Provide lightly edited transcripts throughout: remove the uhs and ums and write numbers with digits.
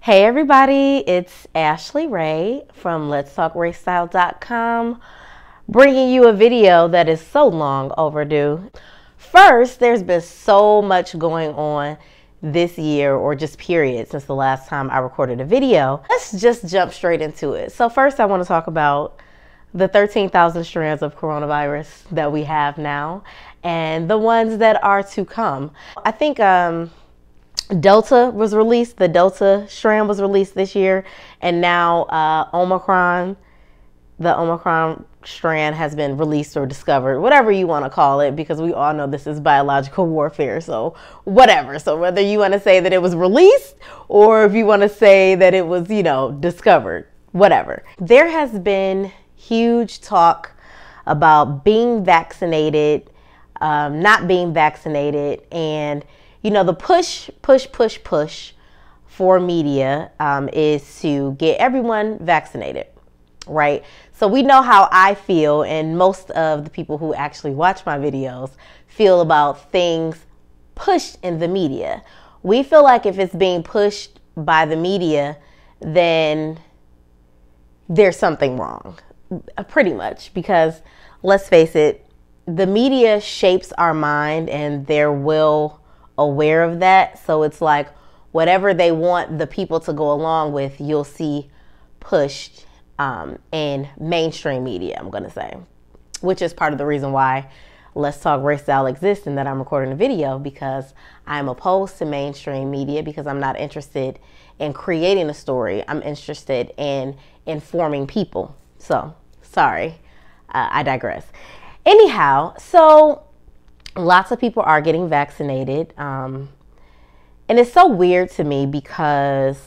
Hey everybody, it's Ashley Rae from letstalkracestyle.com, bringing you a video that is so long overdue. First, there's been so much going on this year, or just period, since the last time I recorded a video. Let's just jump straight into it. So first I want to talk about the 13,000 strands of coronavirus that we have now and the ones that are to come. I think Delta was released, the Delta strand was released this year, and now the Omicron strand has been released or discovered, whatever you want to call it, because we all know this is biological warfare, so whatever. So whether you want to say that it was released or if you want to say that it was, discovered, whatever. There has been huge talk about being vaccinated, not being vaccinated, and the push for media is to get everyone vaccinated, right? So we know how I feel, and most of the people who actually watch my videos feel about things pushed in the media. We feel like if it's being pushed by the media, then there's something wrong, pretty much, because let's face it, the media shapes our mind and they're aware of that. So it's like whatever they want the people to go along with, you'll see pushed in mainstream media, I'm going to say, which is part of the reason why Let's Talk Race Style exists and that I'm recording a video, because I'm opposed to mainstream media, because I'm not interested in creating a story. I'm interested in informing people. So sorry, I digress. Anyhow, so lots of people are getting vaccinated. And it's so weird to me because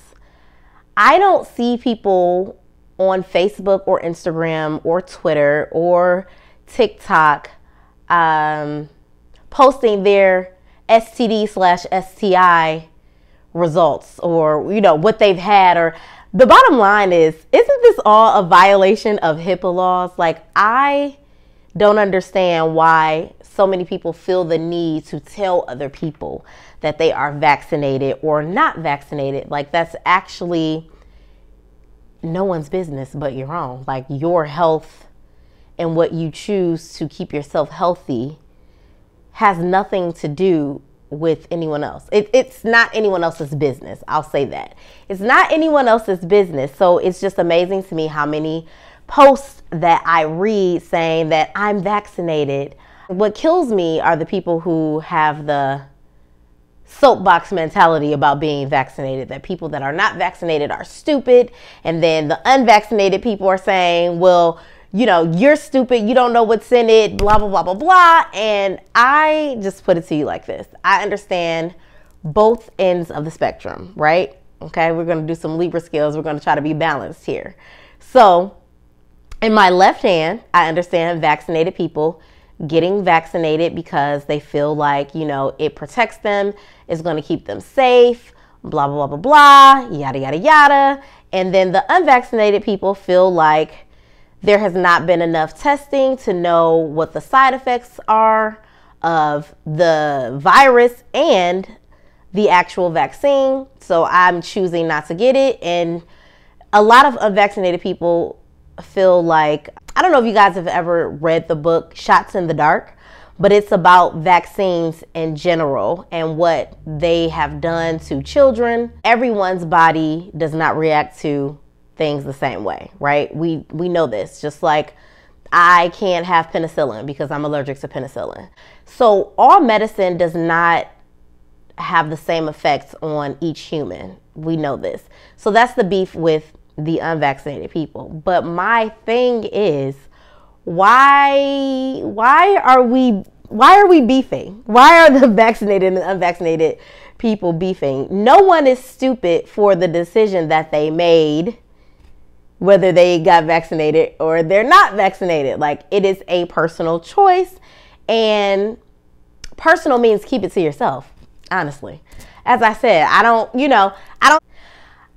I don't see people on Facebook or Instagram or Twitter or TikTok posting their STD/STI results, or, what they've had. Or the bottom line is, isn't this all a violation of HIPAA laws? Like, I don't understand why so many people feel the need to tell other people that they are vaccinated or not vaccinated. Like, that's actually no one's business but your own. Like, your health and what you choose to keep yourself healthy has nothing to do with anyone else. It's not anyone else's business. I'll say that. It's not anyone else's business. So it's just amazing to me how many posts that I read saying that I'm vaccinated. What kills me are the people who have the soapbox mentality about being vaccinated, that people that are not vaccinated are stupid. And then the unvaccinated people are saying, well, you're stupid, you don't know what's in it, blah, blah, blah, blah, blah. And I just put it to you like this. I understand both ends of the spectrum, right? Okay, we're going to do some Libra skills. We're going to try to be balanced here. So in my left hand, I understand vaccinated people getting vaccinated because they feel like, it protects them, it's going to keep them safe, blah, blah, blah, blah, blah, yada, yada, yada. And then the unvaccinated people feel like there has not been enough testing to know what the side effects are of the virus and the actual vaccine. So I'm choosing not to get it. And a lot of unvaccinated people feel like, I don't know if you guys have ever read the book Shots in the Dark, but it's about vaccines in general and what they have done to children. Everyone's body does not react to things the same way, right? We know this. Just like I can't have penicillin because I'm allergic to penicillin. So all medicine does not have the same effects on each human. We know this. So that's the beef with the unvaccinated people. But my thing is, why are we beefing? Why are the vaccinated and unvaccinated people beefing? No one is stupid for the decision that they made, whether they got vaccinated or they're not vaccinated. Like, it is a personal choice, and personal means keep it to yourself, honestly. As I said,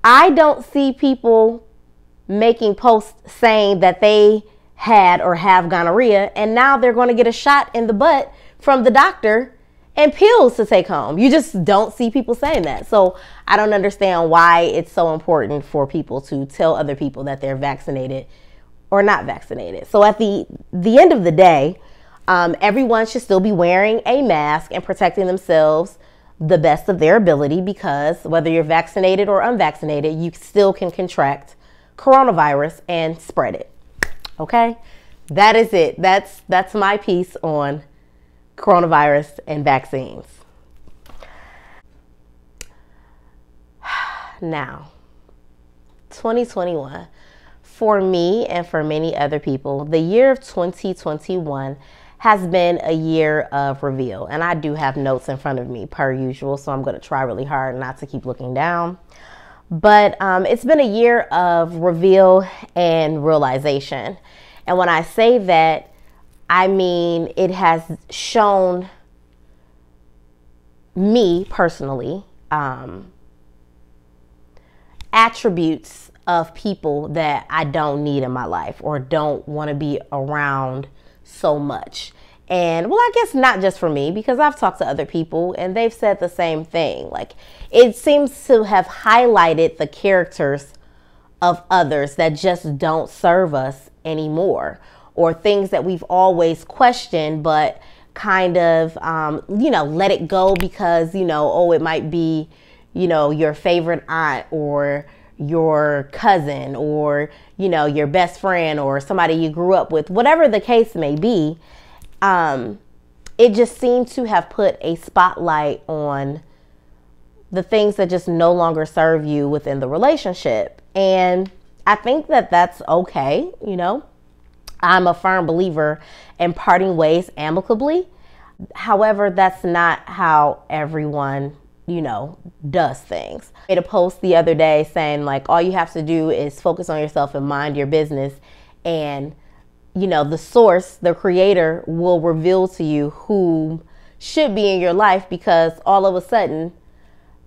I don't see people making posts saying that they had or have gonorrhea and now they're going to get a shot in the butt from the doctor and pills to take home. You just don't see people saying that. So I don't understand why it's so important for people to tell other people that they're vaccinated or not vaccinated. So at the end of the day, everyone should still be wearing a mask and protecting themselves the best of their ability, because whether you're vaccinated or unvaccinated, you still can contract coronavirus and spread it. Okay? That is it. That's my piece on coronavirus and vaccines. Now, 2021, for me and for many other people, the year of 2021 has been a year of reveal. And I do have notes in front of me per usual, so I'm going to try really hard not to keep looking down. But it's been a year of reveal and realization. And when I say that, I mean it has shown me personally attributes of people that I don't need in my life or don't want to be around so much. And well, I guess not just for me, because I've talked to other people and they've said the same thing. Like, it seems to have highlighted the characters of others that just don't serve us anymore, or things that we've always questioned but kind of let it go because oh, it might be your favorite aunt or your cousin or your best friend or somebody you grew up with, whatever the case may be. It just seemed to have put a spotlight on the things that just no longer serve you within the relationship. And I think that that's okay. I'm a firm believer in parting ways amicably. However, that's not how everyone does things. I made a post the other day saying, like, all you have to do is focus on yourself and mind your business, and the source, the creator, will reveal to you who should be in your life, because all of a sudden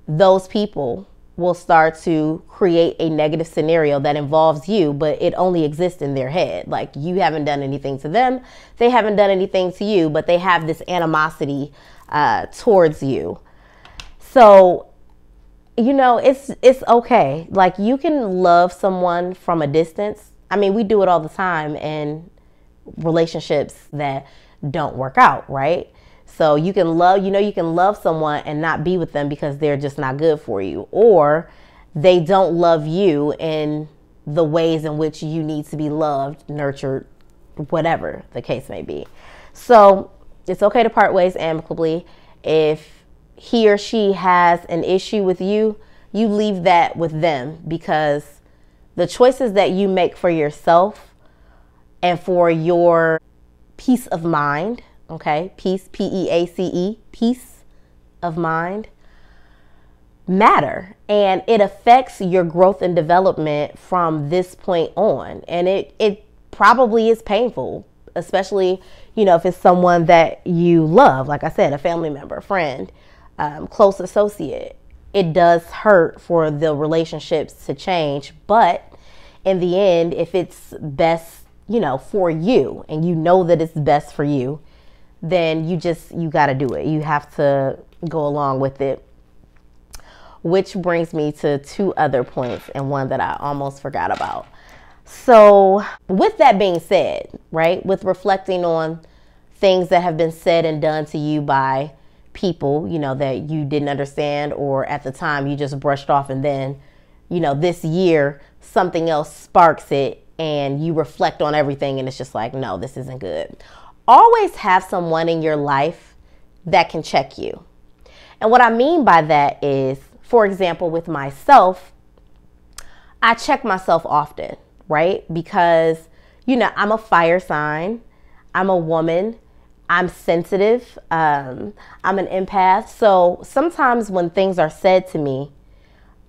those people will start to create a negative scenario that involves you, but it only exists in their head. Like, you haven't done anything to them, they haven't done anything to you, but they have this animosity towards you. So, it's okay. Like, you can love someone from a distance. I mean, we do it all the time in relationships that don't work out, right? So you can love someone and not be with them because they're just not good for you, or they don't love you in the ways in which you need to be loved, nurtured, whatever the case may be. So it's okay to part ways amicably. If he or she has an issue with you, you leave that with them, because the choices that you make for yourself and for your peace of mind, okay, peace, P-E-A-C-E, peace of mind, matter. And it affects your growth and development from this point on. And it probably is painful, especially, if it's someone that you love, like I said, a family member, a friend, close associate. It does hurt for the relationships to change, but in the end, if it's best, for you, and that it's best for you, then you got to do it. You have to go along with it. Which brings me to two other points, and one that I almost forgot about. So with that being said, right, with reflecting on things that have been said and done to you by people, that you didn't understand, or at the time you just brushed off, and then, this year something else sparks it and you reflect on everything and it's just like, no, this isn't good. Always have someone in your life that can check you. And what I mean by that is, for example, with myself, I check myself often, right? Because, I'm a fire sign, I'm a woman, I'm sensitive, I'm an empath. So sometimes when things are said to me,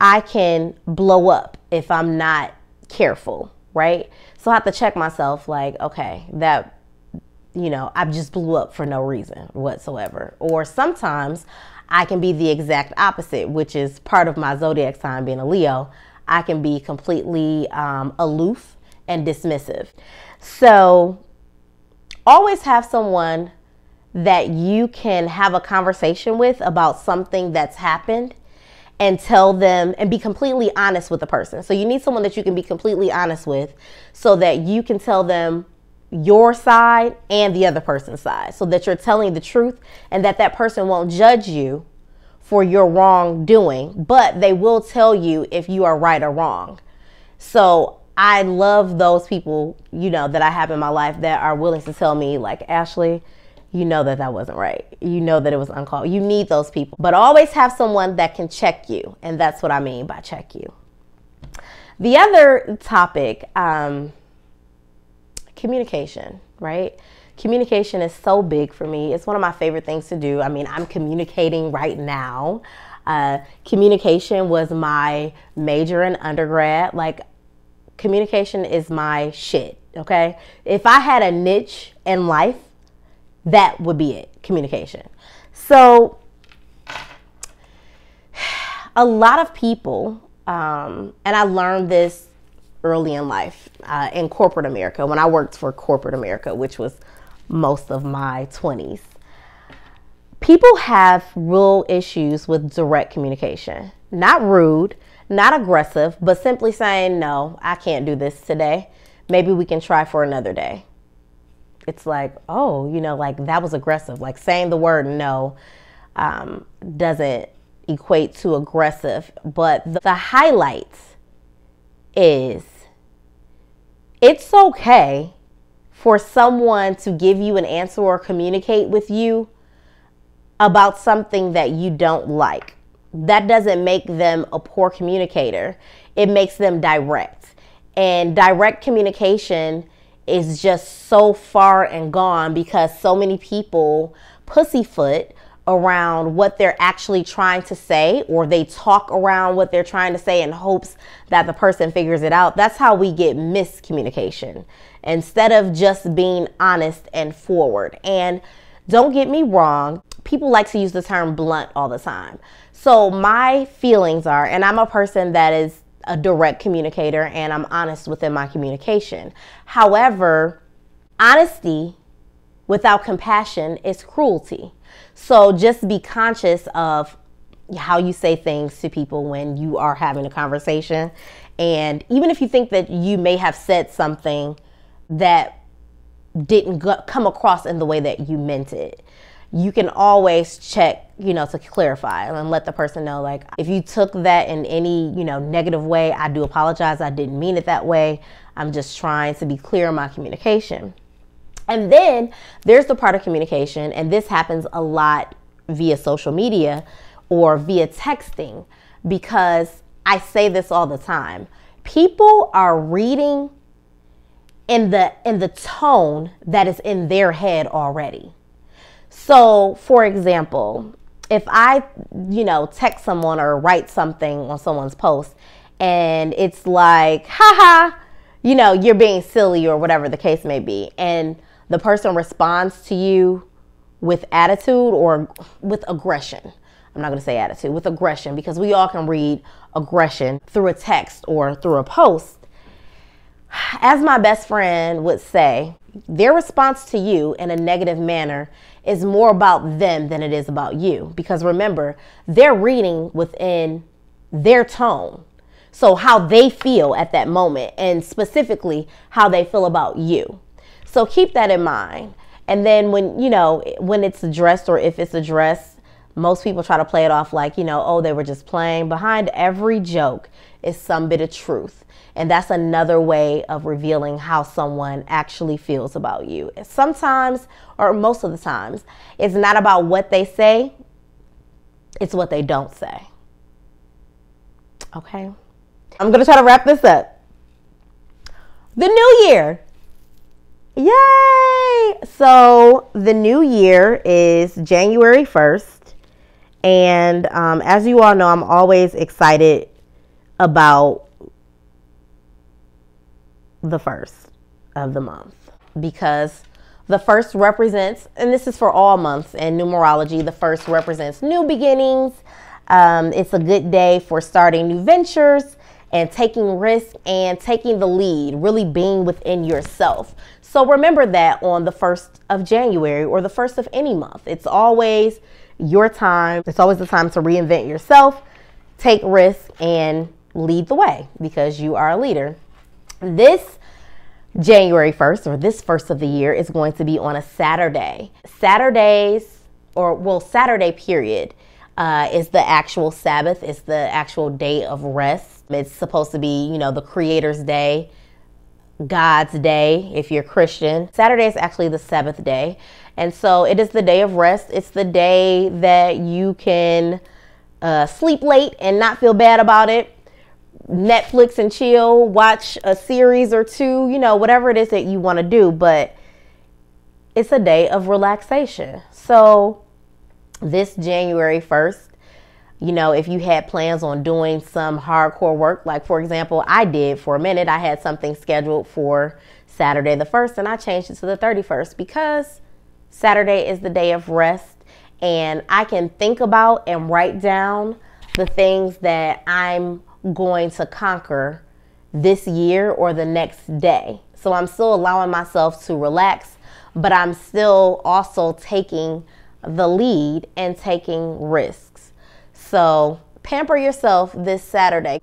I can blow up if I'm not careful, right? So I have to check myself, like, okay, that, I just blew up for no reason whatsoever. Or sometimes I can be the exact opposite, which is part of my zodiac sign being a Leo. I can be completely aloof and dismissive. So always have someone that you can have a conversation with about something that's happened and tell them and be completely honest with the person. So you need someone that you can be completely honest with so that you can tell them your side and the other person's side, so that you're telling the truth and that that person won't judge you for your wrongdoing, but they will tell you if you are right or wrong. So I love those people, you know, that I have in my life that are willing to tell me, like, Ashley, you know that that wasn't right. You know that it was uncalled. You need those people, but always have someone that can check you. And that's what I mean by check you. The other topic, communication, right? Communication is so big for me. It's one of my favorite things to do. I mean, I'm communicating right now. Communication was my major in undergrad. Like, communication is my shit, okay? If I had a niche in life, that would be it, communication. So a lot of people, and I learned this early in life, in corporate America, when I worked for corporate America, which was most of my 20s. People have real issues with direct communication. Not rude, not aggressive, but simply saying, no, I can't do this today. Maybe we can try for another day. It's like, oh, you know, like that was aggressive. Like saying the word no doesn't equate to aggressive. But the highlight is it's okay for someone to give you an answer or communicate with you about something that you don't like. That doesn't make them a poor communicator. It makes them direct. And direct communication is just so far and gone because so many people pussyfoot around what they're actually trying to say, or they talk around what they're trying to say in hopes that the person figures it out. That's how we get miscommunication instead of just being honest and forward. And don't get me wrong, people like to use the term blunt all the time. So my feelings are, and I'm a person that is a direct communicator and I'm honest within my communication. However, honesty without compassion is cruelty. So just be conscious of how you say things to people when you are having a conversation. And even if you think that you may have said something that didn't come across in the way that you meant it, you can always check, you know, to clarify and let the person know, like, if you took that in any, you know, negative way, I do apologize. I didn't mean it that way. I'm just trying to be clear in my communication. And then there's the part of communication, and this happens a lot via social media or via texting, because I say this all the time. People are reading in the tone that is in their head already. So, for example, if I, you know, text someone or write something on someone's post and it's like, haha, you know, you're being silly or whatever the case may be, and the person responds to you with attitude or with aggression. I'm not going to say attitude, with aggression, because we all can read aggression through a text or through a post. As my best friend would say, their response to you in a negative manner is more about them than it is about you. Because remember, they're reading within their tone. So how they feel at that moment, and specifically how they feel about you. So keep that in mind. And then when, you know, when it's addressed, or if it's addressed, most people try to play it off like, you know, oh, they were just playing. Behind every joke is some bit of truth. And that's another way of revealing how someone actually feels about you. Sometimes, or most of the times, it's not about what they say, it's what they don't say. Okay? I'm going to try to wrap this up. The new year. Yay! So the new year is January 1st. And as you all know, I'm always excited about the first of the month, because the first represents, and this is for all months in numerology, the first represents new beginnings. It's a good day for starting new ventures and taking risks and taking the lead, really being within yourself. So remember that on the 1st of January or the 1st of any month. It's always your time. It's always the time to reinvent yourself, take risks, and lead the way because you are a leader. This January 1st, or this 1st of the year, is going to be on a Saturday. Saturday period is the actual Sabbath. It's the actual day of rest. It's supposed to be, you know, the Creator's Day, God's day, if you're Christian. Saturday is actually the 7th day. And so it is the day of rest. It's the day that you can sleep late and not feel bad about it. Netflix and chill, watch a series or two, you know, whatever it is that you want to do. But it's a day of relaxation. So this January 1st, you know, if you had plans on doing some hardcore work, like for example, I did for a minute, I had something scheduled for Saturday the 1st and I changed it to the 31st because Saturday is the day of rest and I can think about and write down the things that I'm going to conquer this year or the next day. So I'm still allowing myself to relax, but I'm still also taking the lead and taking risks. So pamper yourself this Saturday.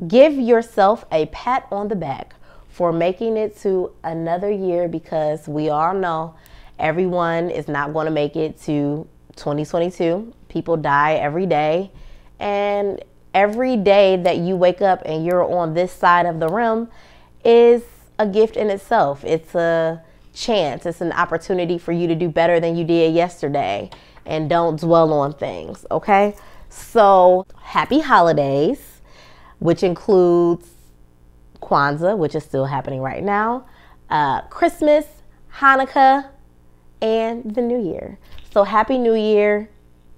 Give yourself a pat on the back for making it to another year because we all know everyone is not going to make it to 2022. People die every day, and every day that you wake up and you're on this side of the rim is a gift in itself. It's a chance. It's an opportunity for you to do better than you did yesterday, and don't dwell on things, okay? So happy holidays, which includes Kwanzaa, which is still happening right now, Christmas, Hanukkah, and the New Year. So happy New Year.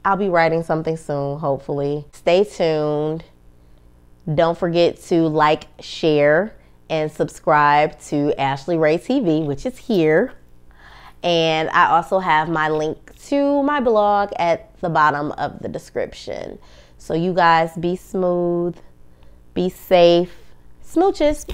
I'll be writing something soon, hopefully. Stay tuned. Don't forget to like, share, and subscribe to ashleyrae TV, which is here. And I also have my link to my blog at the bottom of the description. So you guys be smooth, be safe. Smooches.